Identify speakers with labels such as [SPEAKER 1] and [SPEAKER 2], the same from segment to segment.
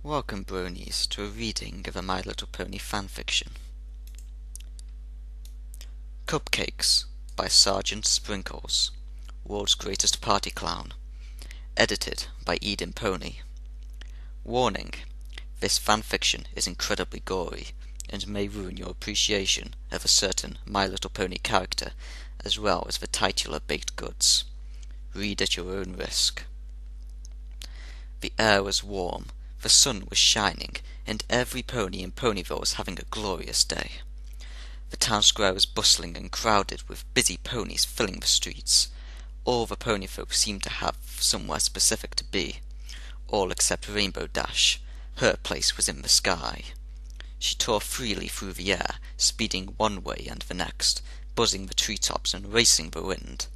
[SPEAKER 1] Welcome, Bronies, to a reading of a My Little Pony fanfiction. Cupcakes by Sergeant Sprinkles, World's Greatest Party Clown. Edited by Eden Pony. Warning: this fanfiction is incredibly gory and may ruin your appreciation of a certain My Little Pony character, as well as the titular baked goods. Read at your own risk. The air was warm, the sun was shining, and every pony in Ponyville was having a glorious day. The town square was bustling and crowded with busy ponies filling the streets. All the pony folk seemed to have somewhere specific to be, all except Rainbow Dash. Her place was in the sky. She tore freely through the air, speeding one way and the next, buzzing the treetops and racing the wind.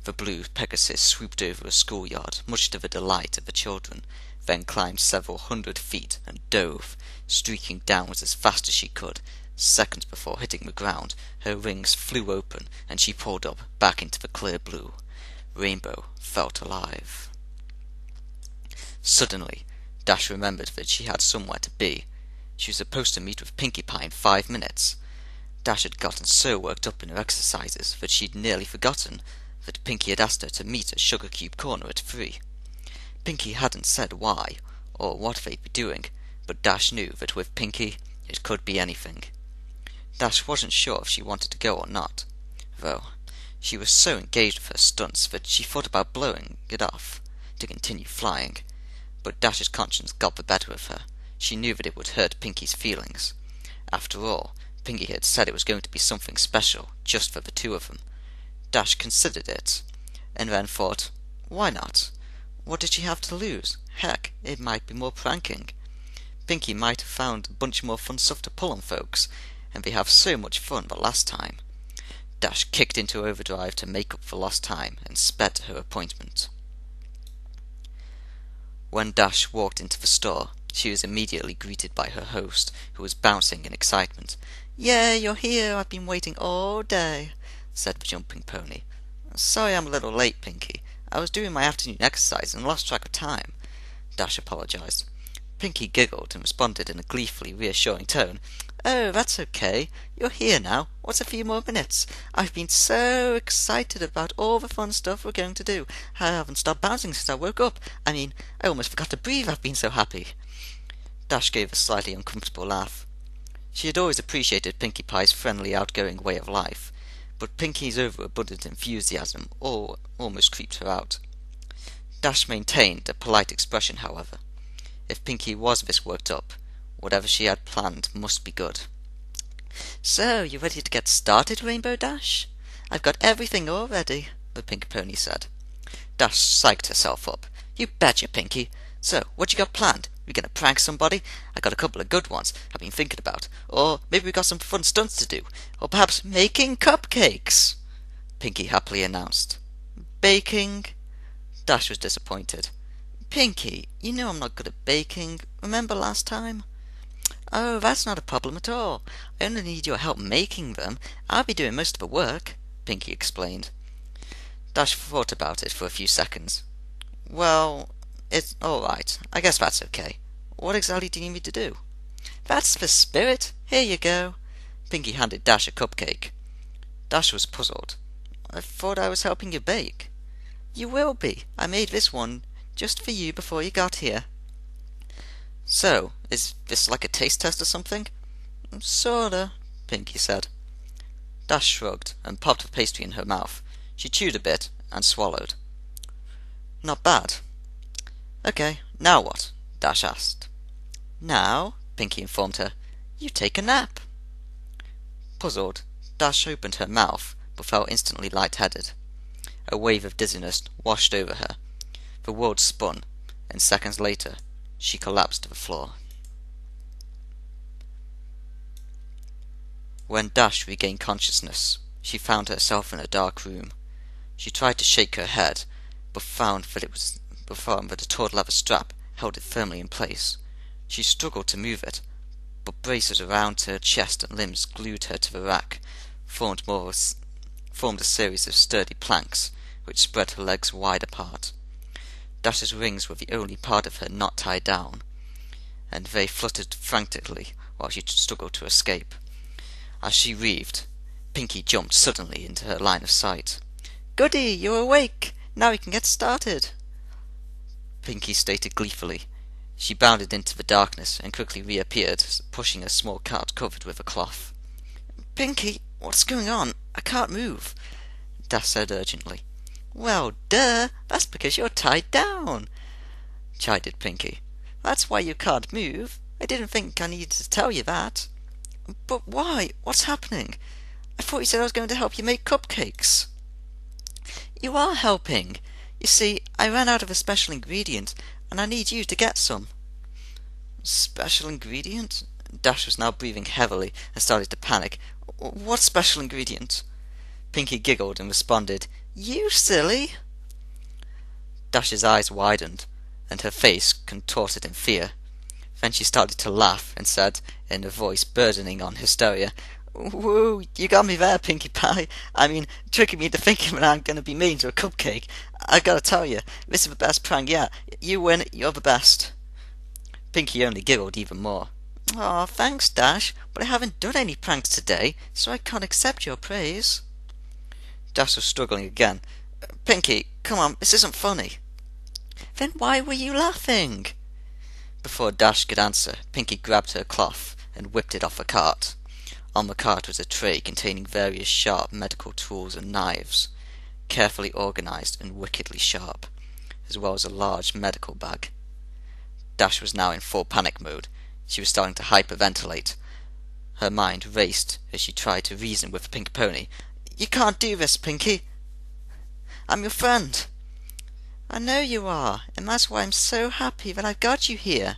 [SPEAKER 1] The blue Pegasus swooped over a schoolyard, much to the delight of the children, then climbed several hundred feet and dove, streaking downwards as fast as she could. Seconds before hitting the ground, her wings flew open and she pulled up back into the clear blue. Rainbow felt alive. Suddenly, Dash remembered that she had somewhere to be. She was supposed to meet with Pinkie Pie in 5 minutes. Dash had gotten so worked up in her exercises that she'd nearly forgotten that Pinkie had asked her to meet at Sugar Cube Corner at 3. Pinkie hadn't said why, or what they'd be doing, but Dash knew that with Pinkie, it could be anything. Dash wasn't sure if she wanted to go or not, though she was so engaged with her stunts that she thought about blowing it off to continue flying. But Dash's conscience got the better of her. She knew that it would hurt Pinkie's feelings. After all, Pinkie had said it was going to be something special, just for the two of them. Dash considered it, and then thought, why not? What did she have to lose? Heck, it might be more pranking. Pinkie might have found a bunch more fun stuff to pull on folks, and they have so much fun the last time. Dash kicked into overdrive to make up for lost time and sped to her appointment. When Dash walked into the store, she was immediately greeted by her host, who was bouncing in excitement. "Yay, you're here! I've been waiting all day," said the jumping pony. "Sorry I'm a little late, Pinkie. I was doing my afternoon exercise and lost track of time," Dash apologized. Pinkie giggled and responded in a gleefully reassuring tone. "Oh, that's okay. You're here now. What's a few more minutes? I've been so excited about all the fun stuff we're going to do. I haven't stopped bouncing since I woke up. I almost forgot to breathe. I've been so happy." Dash gave a slightly uncomfortable laugh. She had always appreciated Pinkie Pie's friendly, outgoing way of life, but Pinkie's overabundant enthusiasm almost creeped her out. Dash maintained a polite expression, however. If Pinkie was this worked up, whatever she had planned must be good. "So, you ready to get started, Rainbow Dash? I've got everything all ready," the pink pony said. Dash psyched herself up. "You betcha, Pinkie. So, what you got planned? We gonna prank somebody? I got a couple of good ones I've been thinking about. Or maybe we got some fun stunts to do. Or perhaps making cupcakes," Pinkie happily announced. "Baking?" Dash was disappointed. "Pinkie, you know I'm not good at baking. Remember last time?" "Oh, that's not a problem at all. I only need your help making them. I'll be doing most of the work," Pinkie explained. Dash thought about it for a few seconds. "Well, it's all right. I guess that's okay. What exactly do you need me to do?" "That's the spirit. Here you go." Pinkie handed Dash a cupcake. Dash was puzzled. "I thought I was helping you bake." "You will be. I made this one just for you before you got here." "So, is this like a taste test or something?" "Sorta," Pinkie said. Dash shrugged and popped the pastry in her mouth. She chewed a bit and swallowed. "Not bad." "Okay, now what?" Dash asked. "Now," Pinkie informed her, "you take a nap." Puzzled, Dash opened her mouth, but felt instantly lightheaded. A wave of dizziness washed over her. The world spun, and seconds later, she collapsed to the floor. When Dash regained consciousness, she found herself in a dark room. She tried to shake her head, but found that a taut leather strap held it firmly in place. She struggled to move it, but braces around her chest and limbs glued her to the rack, formed a series of sturdy planks, which spread her legs wide apart. Dash's wings were the only part of her not tied down. and they fluttered frantically while she struggled to escape. As she wreathed, Pinky jumped suddenly into her line of sight. "Goody, you're awake! Now we can get started!" Pinky stated gleefully. She bounded into the darkness and quickly reappeared, pushing a small cart covered with a cloth. "Pinky, what's going on? I can't move," Dash said urgently. "Well, duh! That's because you're tied down," chided Pinky. "That's why you can't move. I didn't think I needed to tell you that." "But why? What's happening? I thought you said I was going to help you make cupcakes." "You are helping. You see, I ran out of a special ingredient, and I need you to get some." "Special ingredient?" Dash was now breathing heavily and started to panic. "What special ingredient?" Pinky giggled and responded, "You silly!" Dash's eyes widened, and her face contorted in fear. Then she started to laugh and said, in a voice burdening on hysteria, "Woo, you got me there, Pinkie Pie. I mean, tricking me into thinking that I'm going to be made into a cupcake. I gotta tell you, this is the best prank yet. You win, you're the best." Pinky only giggled even more. "Aw, thanks, Dash, but I haven't done any pranks today, so I can't accept your praise." Dash was struggling again. "Pinky, come on, this isn't funny." "Then why were you laughing?" Before Dash could answer, Pinky grabbed her cloth and whipped it off the cart. On the cart was a tray containing various sharp medical tools and knives, carefully organized and wickedly sharp, as well as a large medical bag. Dash was now in full panic mode. She was starting to hyperventilate. Her mind raced as she tried to reason with the pink pony. "You can't do this, Pinky. I'm your friend." "I know you are, and that's why I'm so happy that I've got you here.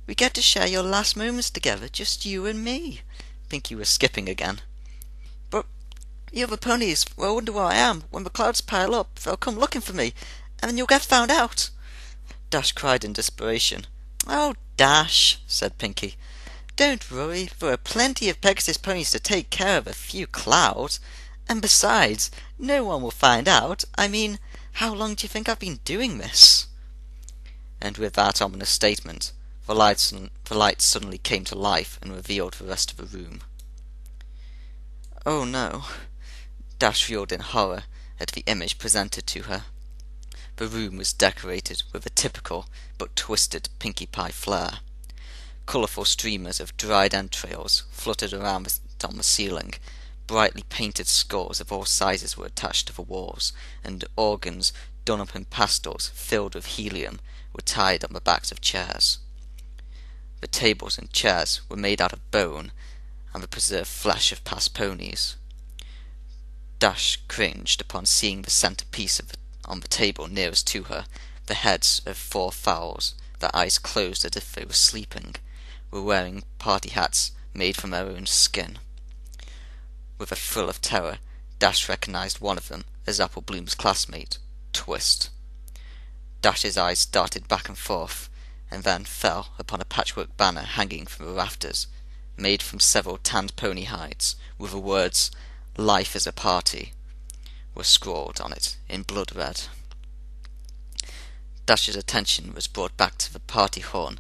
[SPEAKER 1] We get to share your last moments together, just you and me." Pinky was skipping again. "But the other ponies will wonder where I am. When the clouds pile up, they'll come looking for me, and then you'll get found out," Dash cried in desperation. "Oh, Dash," said Pinky, "don't worry. There are plenty of Pegasus ponies to take care of a few clouds. And besides, no one will find out. I mean, how long do you think I've been doing this?" And with that ominous statement, the light suddenly came to life and revealed the rest of the room. "Oh no!" Dash reeled in horror at the image presented to her. The room was decorated with a typical but twisted Pinkie Pie flair. Colourful streamers of dried entrails fluttered around on the ceiling. Brightly painted skulls of all sizes were attached to the walls, and organs done up in pastels filled with helium were tied on the backs of chairs. The tables and chairs were made out of bone and the preserved flesh of past ponies. Dash cringed upon seeing the centrepiece on the table nearest to her. The heads of 4 fowls, their eyes closed as if they were sleeping, were wearing party hats made from their own skin. With a thrill of terror, Dash recognized one of them as Apple Bloom's classmate, Twist. Dash's eyes darted back and forth, and then fell upon a patchwork banner hanging from the rafters, made from several tanned pony hides, with the words, "Life is a Party," were scrawled on it in blood red. Dash's attention was brought back to the party horn,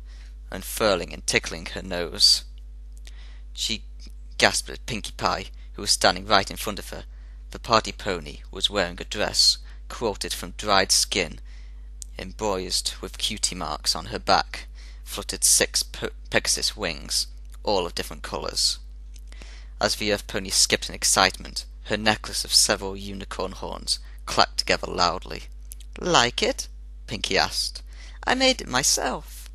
[SPEAKER 1] unfurling and tickling her nose. She gasped at Pinkie Pie, who was standing right in front of her. The party pony was wearing a dress quilted from dried skin. Embroidered with cutie marks on her back fluttered 6 Pegasus wings, all of different colours. As the earth pony skipped in excitement, her necklace of several unicorn horns clacked together loudly. "Like it?" Pinky asked. "I made it myself."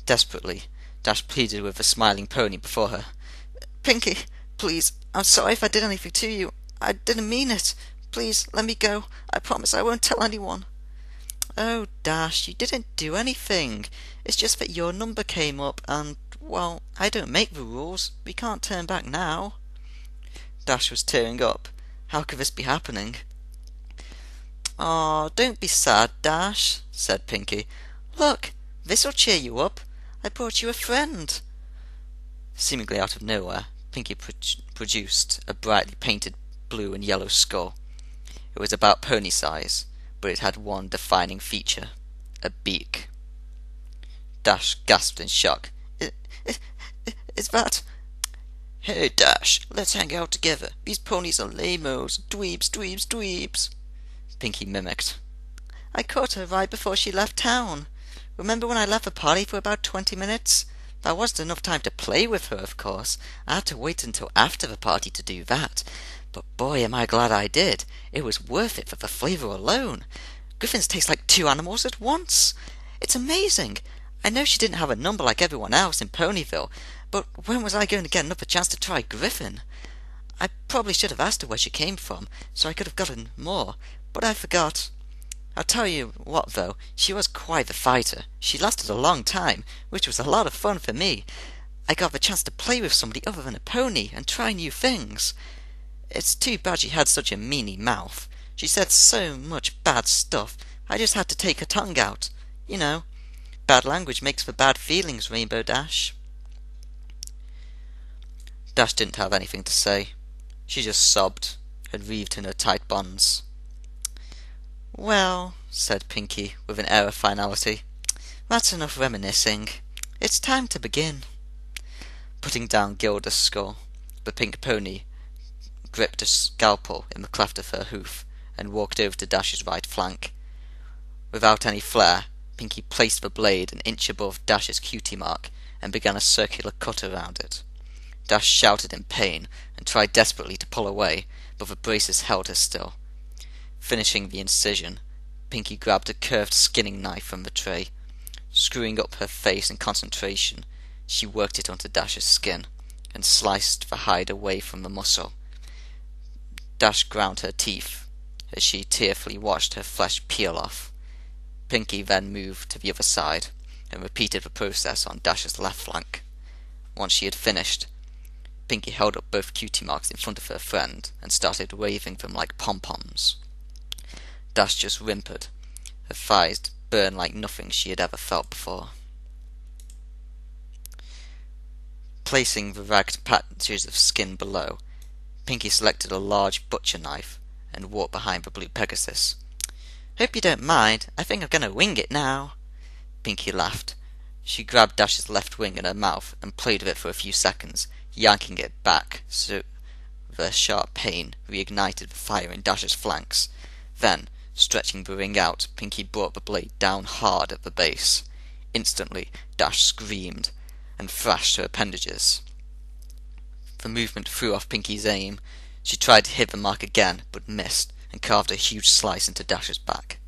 [SPEAKER 1] Desperately, Dash pleaded with the smiling pony before her. "Pinky, please, I'm sorry if I did anything to you. I didn't mean it. Please, let me go. I promise I won't tell anyone." "Oh, Dash, you didn't do anything. It's just that your number came up and, well, I don't make the rules. We can't turn back now." Dash was tearing up. How could this be happening? "Aw, don't be sad, Dash," said Pinky. "Look, this'll cheer you up. I brought you a friend." Seemingly out of nowhere, Pinky produced a brightly painted blue and yellow skull. It was about pony size, but it had one defining feature: a beak. Dash gasped in shock. Is that... Hey, Dash, let's hang out together. These ponies are lame-os. Dweebs, dweebs, dweebs. Pinky mimicked. I caught her right before she left town. Remember when I left the party for about 20 minutes? That wasn't enough time to play with her, of course. I had to wait until after the party to do that. But boy, am I glad I did. It was worth it for the flavour alone. Griffins taste like two animals at once. It's amazing. I know she didn't have a number like everyone else in Ponyville, but when was I going to get another chance to try Griffin? I probably should have asked her where she came from, so I could have gotten more, but I forgot. I'll tell you what, though, she was quite the fighter. She lasted a long time, which was a lot of fun for me. I got the chance to play with somebody other than a pony and try new things. It's too bad she had such a meanie mouth. She said so much bad stuff, I just had to take her tongue out. You know, bad language makes for bad feelings, Rainbow Dash. Dash didn't have anything to say. She just sobbed and wreathed in her tight bonds. Well, said Pinky with an air of finality, that's enough reminiscing. It's time to begin. Putting down Gilda's skull, the pink pony gripped a scalpel in the cleft of her hoof and walked over to Dash's right flank. Without any flair, Pinky placed the blade an inch above Dash's cutie mark and began a circular cut around it. Dash shouted in pain and tried desperately to pull away, but the braces held her still. Finishing the incision, Pinky grabbed a curved skinning knife from the tray. Screwing up her face in concentration, she worked it onto Dash's skin and sliced the hide away from the muscle. Dash ground her teeth as she tearfully watched her flesh peel off. Pinky then moved to the other side and repeated the process on Dash's left flank. Once she had finished, Pinky held up both cutie marks in front of her friend and started waving them like pom-poms. Dash just whimpered. Her thighs burned like nothing she had ever felt before. Placing the ragged patches of skin below, Pinky selected a large butcher knife and walked behind the blue Pegasus. Hope you don't mind. I think I'm going to wing it now. Pinky laughed. She grabbed Dash's left wing in her mouth and played with it for a few seconds, yanking it back so the sharp pain reignited the fire in Dash's flanks. Then, stretching the ring out, Pinky brought the blade down hard at the base. Instantly, Dash screamed and thrashed her appendages. The movement threw off Pinky's aim. She tried to hit the mark again, but missed, and carved a huge slice into Dash's back.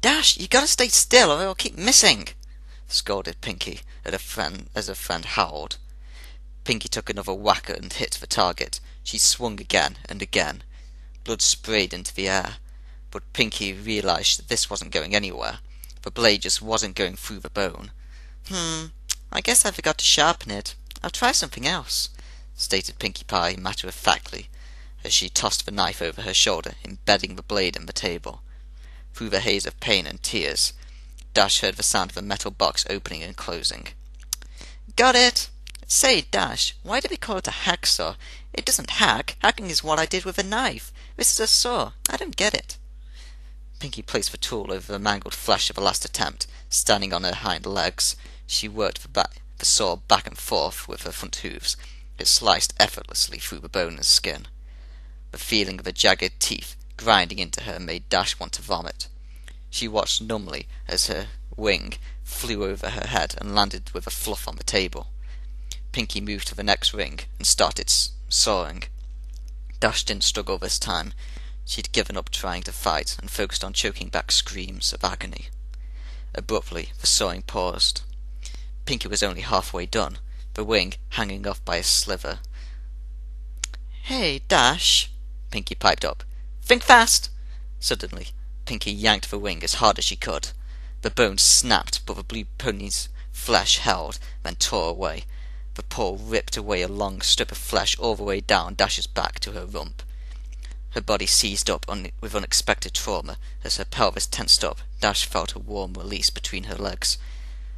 [SPEAKER 1] Dash, you gotta stay still or it'll keep missing, scolded Pinky at as her friend howled. Pinky took another whack and hit the target. She swung again and again. Blood sprayed into the air, but Pinky realized that this wasn't going anywhere. The blade just wasn't going through the bone. I guess I forgot to sharpen it. I'll try something else, stated Pinkie Pie matter-of-factly, as she tossed the knife over her shoulder, embedding the blade in the table. Through the haze of pain and tears, Dash heard the sound of a metal box opening and closing. Got it! Say, Dash, why do we call it a hacksaw? It doesn't hack. Hacking is what I did with a knife. This is a saw. I don't get it. Pinky placed the tool over the mangled flesh of the last attempt. Standing on her hind legs, she worked the saw back and forth with her front hooves. It sliced effortlessly through the bone and skin. The feeling of the jagged teeth grinding into her made Dash want to vomit. She watched numbly as her wing flew over her head and landed with a fluff on the table. Pinky moved to the next ring and started sawing. Dash didn't struggle this time. She'd given up trying to fight and focused on choking back screams of agony. Abruptly, the sawing paused. Pinky was only halfway done, the wing hanging off by a sliver. Hey, Dash, Pinky piped up. Think fast! Suddenly, Pinky yanked the wing as hard as she could. The bone snapped, but the blue pony's flesh held, then tore away. The paw ripped away a long strip of flesh all the way down Dash's back to her rump. Her body seized up with unexpected trauma. As her pelvis tensed up, Dash felt a warm release between her legs,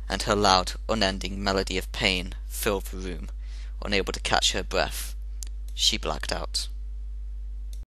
[SPEAKER 1] and her loud, unending melody of pain filled the room. Unable to catch her breath, she blacked out.